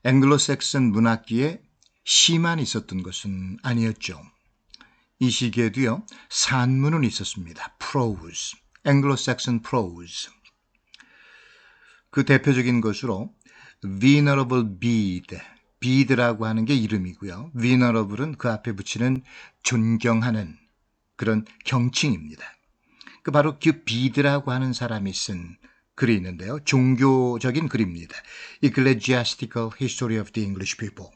앵글로색슨 문학기에 시만 있었던 것은 아니었죠. 이 시기에도요, 산문은 있었습니다. prose, 앵글로색슨 prose. 그 대표적인 것으로 Venerable Bede, Bede라고 하는 게 이름이고요. Venerable은 그 앞에 붙이는 존경하는 그런 경칭입니다. 그 바로 그 Bede라고 하는 사람이 쓴 글이 있는데요. 종교적인 글입니다. Ecclesiastical History of the English People.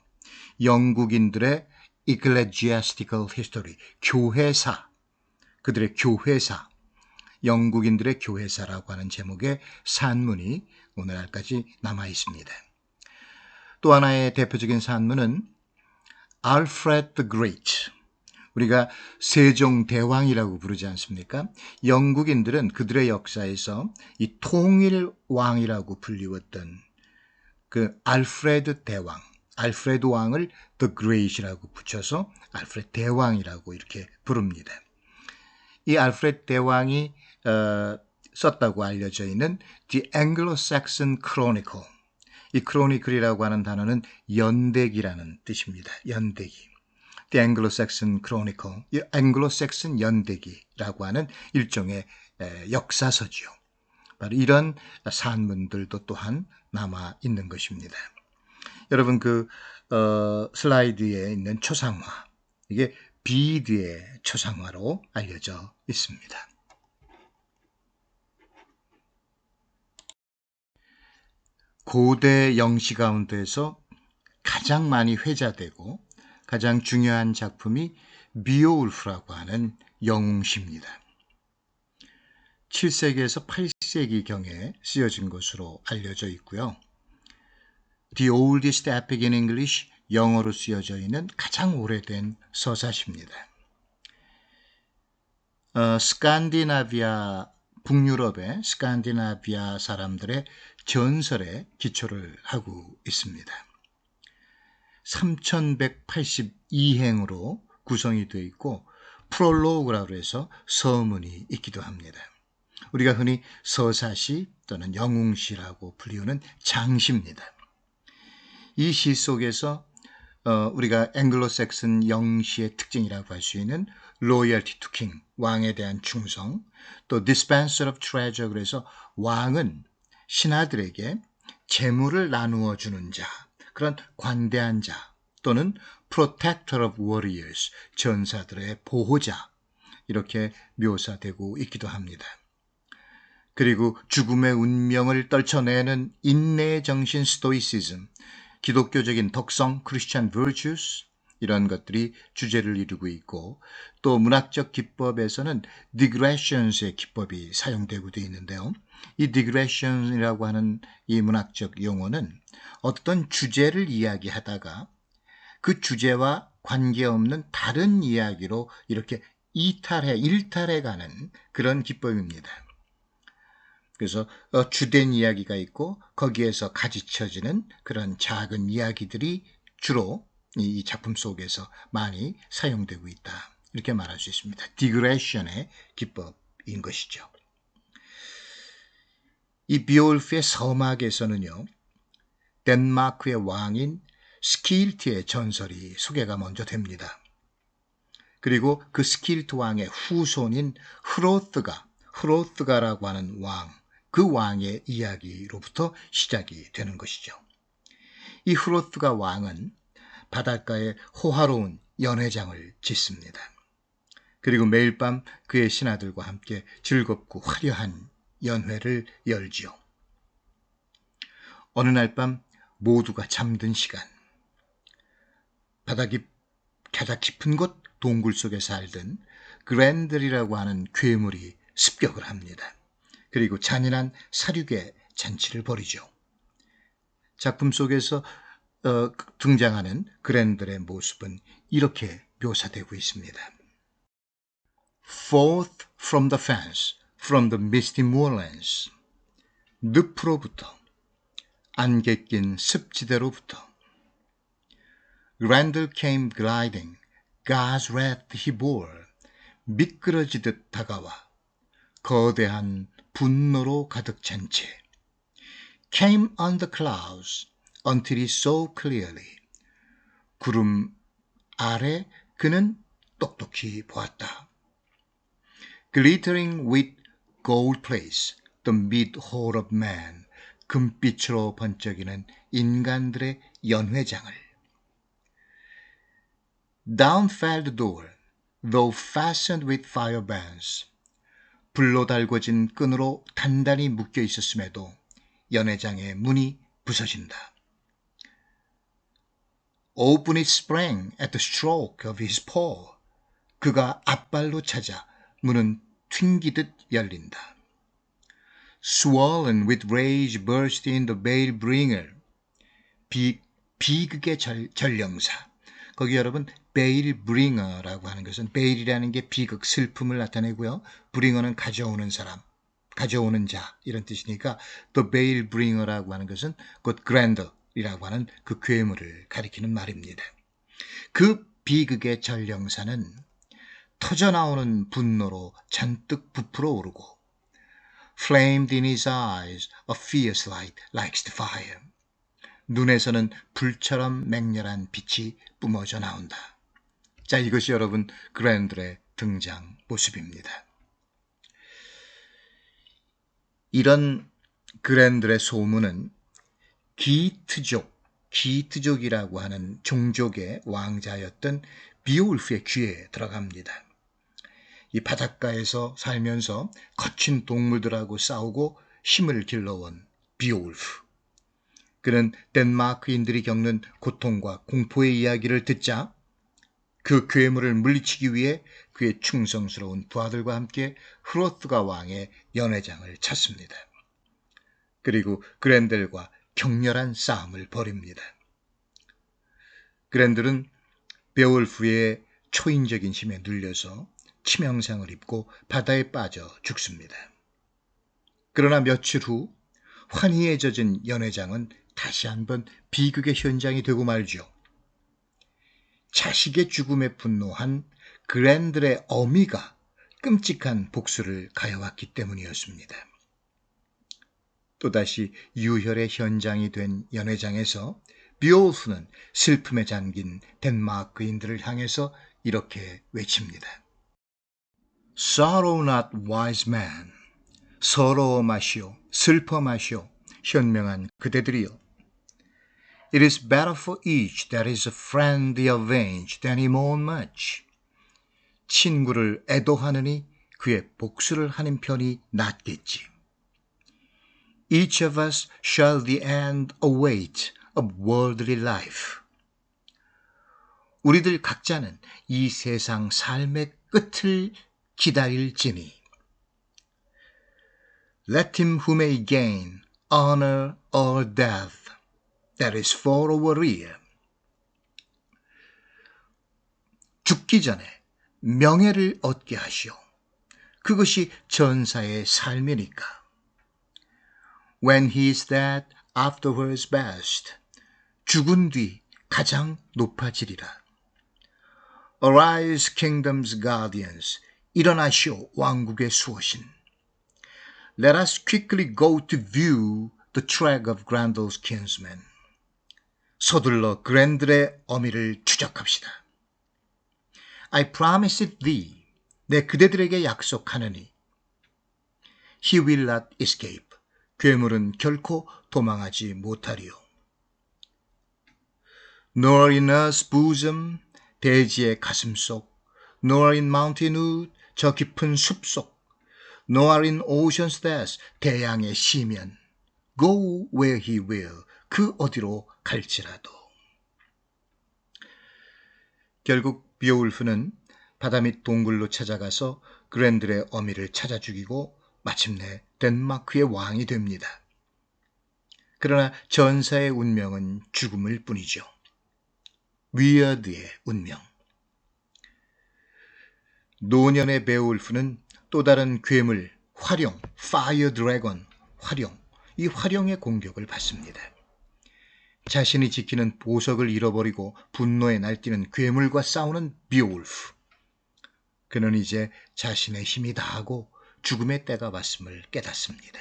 영국인들의 Ecclesiastical History, 교회사, 그들의 교회사, 영국인들의 교회사라고 하는 제목의 산문이 오늘날까지 남아 있습니다. 또 하나의 대표적인 산문은 Alfred the Great, 우리가 세종대왕이라고 부르지 않습니까? 영국인들은 그들의 역사에서 이 통일왕이라고 불리웠던 그 알프레드 대왕, 알프레드 왕을 The Great이라고 붙여서 알프레드 대왕이라고 이렇게 부릅니다. 이 알프레드 대왕이 썼다고 알려져 있는 The Anglo-Saxon Chronicle, 이 크로니클이라고 하는 단어는 연대기라는 뜻입니다. 연대기. The Anglo-Saxon Chronicle, 이 앵글로색슨 연대기라고 하는 일종의 역사서지요. 바로 이런 산문들도 또한 남아 있는 것입니다. 여러분 슬라이드에 있는 초상화, 이게 비드의 초상화로 알려져 있습니다. 고대 영시 가운데서 가장 많이 회자되고 가장 중요한 작품이 비오울프라고 하는 영웅시입니다. 7세기에서 8세기경에 쓰여진 것으로 알려져 있고요. The oldest epic in English, 영어로 쓰여져 있는 가장 오래된 서사시입니다. 스칸디나비아, 북유럽의 스칸디나비아 사람들의 전설에 기초를 하고 있습니다. 3182행으로 구성이 되어 있고 프롤로그라고 해서 서문이 있기도 합니다. 우리가 흔히 서사시 또는 영웅시라고 불리우는 장시입니다. 이 시 속에서 우리가 앵글로색슨 영시의 특징이라고 할 수 있는 loyalty to king, 왕에 대한 충성, 또 dispenser of treasure, 그래서 왕은 신하들에게 재물을 나누어 주는 자, 그런 관대한 자, 또는 protector of warriors, 전사들의 보호자, 이렇게 묘사되고 있기도 합니다. 그리고 죽음의 운명을 떨쳐내는 인내의 정신 스토이시즘, 기독교적인 덕성 크리스찬 virtues, 이런 것들이 주제를 이루고 있고, 또 문학적 기법에서는 digressions의 기법이 사용되고 있는데요. 이 digression이라고 하는 이 문학적 용어는 어떤 주제를 이야기하다가 그 주제와 관계없는 다른 이야기로 이렇게 일탈해가는 그런 기법입니다. 그래서 주된 이야기가 있고 거기에서 가지쳐지는 그런 작은 이야기들이 주로 이 작품 속에서 많이 사용되고 있다, 이렇게 말할 수 있습니다. 디그레션의 기법인 것이죠. 이 비올프의 서막에서는요, 덴마크의 왕인 스킬트의 전설이 소개가 먼저 됩니다. 그리고 그 스킬트 왕의 후손인 흐로트가라고 하는 왕, 그 왕의 이야기로부터 시작이 되는 것이죠. 이 흐로트가 왕은 바닷가에 호화로운 연회장을 짓습니다. 그리고 매일 밤 그의 신하들과 함께 즐겁고 화려한 연회를 열지요. 어느 날 밤 모두가 잠든 시간, 바다 깊은 곳 동굴 속에 살던 그랜들이라고 하는 괴물이 습격을 합니다. 그리고 잔인한 사륙의 잔치를 벌이죠. 작품 속에서 등장하는 그랜들의 모습은 이렇게 묘사되고 있습니다. Forth from the fence, from the misty moorlands, 늪으로부터, 안개 낀 습지대로부터, Grendel came gliding, God's wrath he bore, 미끄러지듯 다가와 거대한 분노로 가득 찬 채, came on the clouds, until he saw clearly. 구름 아래 그는 똑똑히 보았다. Glittering with gold place, the mid-hall of man. 금빛으로 번쩍이는 인간들의 연회장을. Down fell the door, though fastened with fire bands. 불로 달궈진 끈으로 단단히 묶여 있었음에도 연회장의 문이 부서진다. Open it sprang at the stroke of his paw. 그가 앞발로 찾아 문은 튕기듯 열린다. Swollen with rage burst in the veil bringer. 비극의 전령사. 거기 여러분 베일 브링어라고 하는 것은 베일이라는 게 비극, 슬픔을 나타내고요. 브링어는 가져오는 사람, 가져오는 자 이런 뜻이니까 the veil bringer라고 하는 것은 곧 grander이라고 하는 그 괴물을 가리키는 말입니다. 그 비극의 전령사는 터져나오는 분노로 잔뜩 부풀어 오르고 flamed in his eyes a fierce light like the fire. 눈에서는 불처럼 맹렬한 빛이 뿜어져 나온다. 자, 이것이 여러분 그랜들의 등장 모습입니다. 이런 그랜들의 소문은 기트족이라고 하는 종족의 왕자였던 비올프의 귀에 들어갑니다. 이 바닷가에서 살면서 거친 동물들하고 싸우고 힘을 길러온 비올프. 그는 덴마크인들이 겪는 고통과 공포의 이야기를 듣자 그 괴물을 물리치기 위해 그의 충성스러운 부하들과 함께 흐로트가 왕의 연회장을 찾습니다. 그리고 그랜델과 격렬한 싸움을 벌입니다. 그랜델은 베올프의 초인적인 힘에 눌려서 치명상을 입고 바다에 빠져 죽습니다. 그러나 며칠 후 환희에 젖은 연회장은 다시 한번 비극의 현장이 되고 말죠. 자식의 죽음에 분노한 그랜들의 어미가 끔찍한 복수를 가해왔기 때문이었습니다. 또다시 유혈의 현장이 된 연회장에서 비올프는 슬픔에 잠긴 덴마크인들을 향해서 이렇게 외칩니다. Sorrow not, wise man. 서러워 마시오, 슬퍼 마시오, 현명한 그대들이여. It is better for each that is a friend avenged than he mourn much. 친구를 애도하느니 그의 복수를 하는 편이 낫겠지. Each of us shall the end await of worldly life. 우리들 각자는 이 세상 삶의 끝을 기다릴지니. Let him who may gain honor or death. That is for our rear. 죽기 전에 명예를 얻게 하시오. 그것이 전사의 삶이니까. When he is dead, afterwards best. 죽은 뒤 가장 높아지리라. Arise, kingdom's guardians. 일어나시오, 왕국의 수호신. Let us quickly go to view the track of Grendel's kinsmen. 서둘러 그랜들의 어미를 추적합시다. I promise it thee. 내 그대들에게 약속하느니. He will not escape. 괴물은 결코 도망하지 못하리요. Nor in earth's bosom. 대지의 가슴속. Nor in mountain wood. 저 깊은 숲속. Nor in ocean's depths. 대양의 시면. Go where he will. 그 어디로 갈지라도. 결국 비올프는 바다 밑 동굴로 찾아가서 그랜들의 어미를 찾아 죽이고 마침내 덴마크의 왕이 됩니다. 그러나 전사의 운명은 죽음일 뿐이죠. 위어드의 운명. 노년의 베올프는 또 다른 괴물, 화룡, 파이어 드래곤, 화룡, 이 화룡의 공격을 받습니다. 자신이 지키는 보석을 잃어버리고 분노에 날뛰는 괴물과 싸우는 비올프. 그는 이제 자신의 힘이 다하고 죽음의 때가 왔음을 깨닫습니다.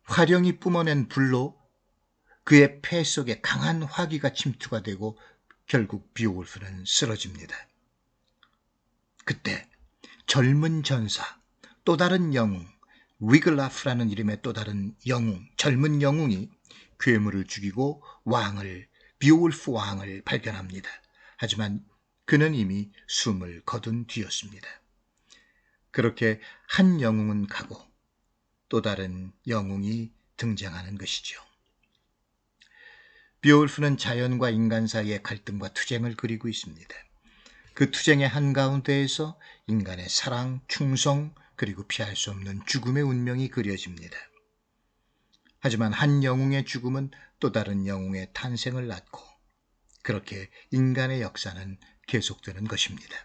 화룡이 뿜어낸 불로 그의 폐 속에 강한 화기가 침투가 되고 결국 비오울프는 쓰러집니다. 그때 젊은 전사, 또 다른 영웅, 위글라프라는 이름의 또 다른 영웅, 젊은 영웅이 괴물을 죽이고 비오울프 왕을 발견합니다. 하지만 그는 이미 숨을 거둔 뒤였습니다. 그렇게 한 영웅은 가고 또 다른 영웅이 등장하는 것이죠. 비오울프는 자연과 인간 사이의 갈등과 투쟁을 그리고 있습니다. 그 투쟁의 한가운데에서 인간의 사랑, 충성, 그리고 피할 수 없는 죽음의 운명이 그려집니다. 하지만 한 영웅의 죽음은 또 다른 영웅의 탄생을 낳고 그렇게 인간의 역사는 계속되는 것입니다.